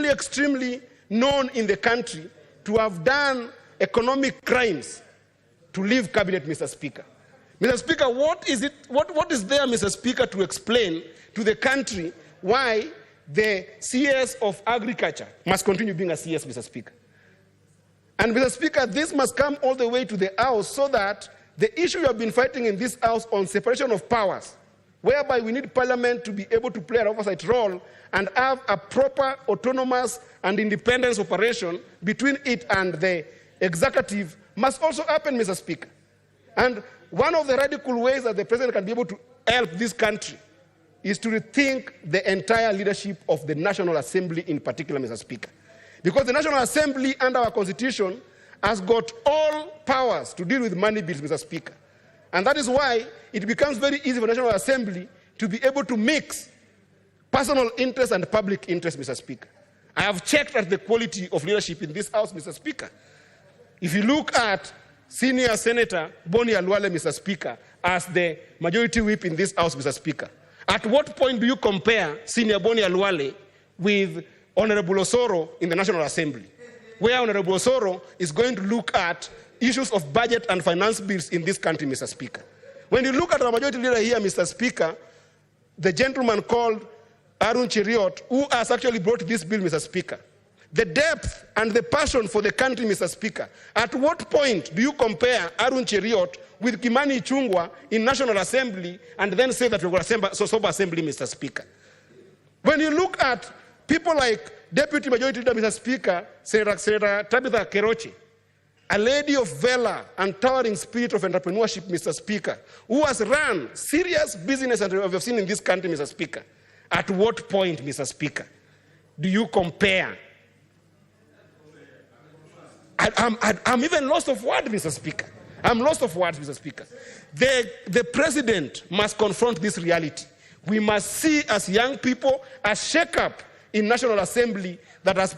extremely known in the country to have done economic crimes to leave cabinet, Mr. Speaker. Mr. Speaker, what is there, Mr. Speaker, to explain to the country why the CS of Agriculture must continue being a CS, Mr. Speaker? And Mr. Speaker, this must come all the way to the House so that the issue you have been fighting in this House on separation of powers, whereby we need Parliament to be able to play an oversight role and have a proper autonomous and independence operation between it and the executive, must also happen, Mr. Speaker. And one of the radical ways that the President can be able to help this country is to rethink the entire leadership of the National Assembly in particular, Mr. Speaker. Because the National Assembly under our Constitution has got all powers to deal with money bills, Mr. Speaker. And that is why it becomes very easy for the National Assembly to be able to mix personal interest and public interest, Mr. Speaker. I have checked at the quality of leadership in this House, Mr. Speaker. If you look at Senior Senator Boni Aluale, Mr. Speaker, as the majority whip in this House, Mr. Speaker, at what point do you compare Senior Boni Aluale with Honorable Osoro in the National Assembly, where Honorable Osoro is going to look at issues of budget and finance bills in this country, Mr. Speaker? When you look at our majority leader here, Mr. Speaker, the gentleman called Arun Cheriot, who has actually brought this bill, Mr. Speaker, the depth and the passion for the country, Mr. Speaker, at what point do you compare Arun Cheriot with Kimani Ichung'wa in National Assembly and then say that we're going to sober assembly, Mr. Speaker? When you look at people like Deputy Majority Leader, Mr. Speaker, Senator Tabitha Keroche, a lady of valor and towering spirit of entrepreneurship, Mr. Speaker, who has run serious business and we have seen in this country, Mr. Speaker, at what point, Mr. Speaker, do you compare? I'm even lost of words, Mr. Speaker. I'm lost of words, Mr. Speaker. The President must confront this reality. We must see as young people a shake-up in National Assembly that has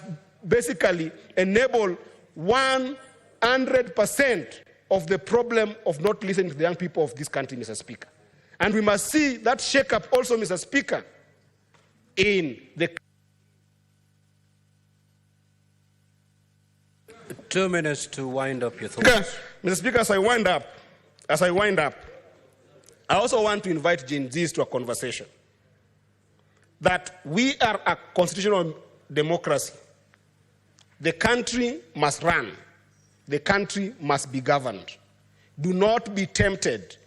basically enabled 100% of the problem of not listening to the young people of this country, Mr. Speaker. And we must see that shake-up also, Mr. Speaker, in the 2 minutes to wind up your thoughts. Mr. Speaker, as I wind up, I also want to invite Gen Zs to a conversation that we are a constitutional democracy. The country must run. The country must be governed. Do not be tempted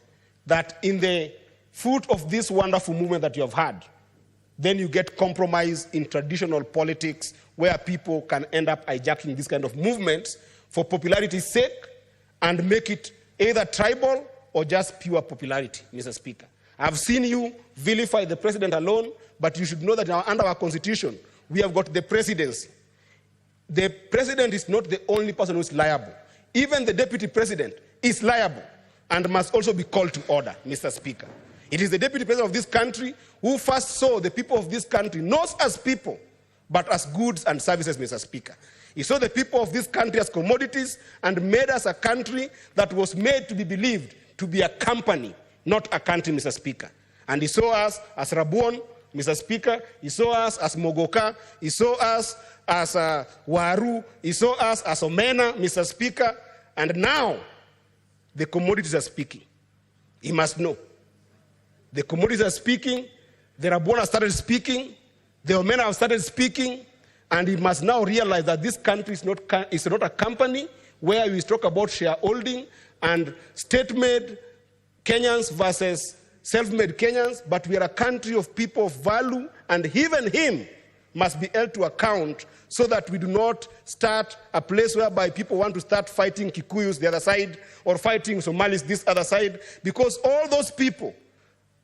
that in the fruit of this wonderful movement that you have had, then you get compromised in traditional politics where people can end up hijacking this kind of movements for popularity's sake and make it either tribal or just pure popularity, Mr. Speaker. I've seen you vilify the President alone, but you should know that under our Constitution, we have got the presidency. The President is not the only person who is liable. Even the Deputy President is liable and must also be called to order, Mr. Speaker. It is the Deputy President of this country who first saw the people of this country, not as people, but as goods and services, Mr. Speaker. He saw the people of this country as commodities and made us a country that was made to be believed to be a company, not a country, Mr. Speaker. And he saw us as Rabuon, Mr. Speaker. He saw us as Mogoka. He saw us as Waru. He saw us as Omena, Mr. Speaker. And now, the commodities are speaking. He must know. The commodities are speaking. The Rabuon have started speaking. The Omena have started speaking. And he must now realize that this country is not a company where we talk about shareholding and state-made Kenyans versus self-made Kenyans, but we are a country of people of value, and even him must be held to account so that we do not start a place whereby people want to start fighting Kikuyus the other side or fighting Somalis this other side, because all those people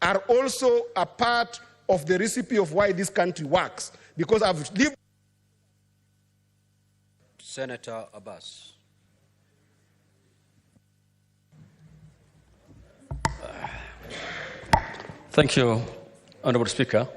are also a part of the recipe of why this country works. Because I've lived... Senator Abbas. Thank you, Honorable Speaker.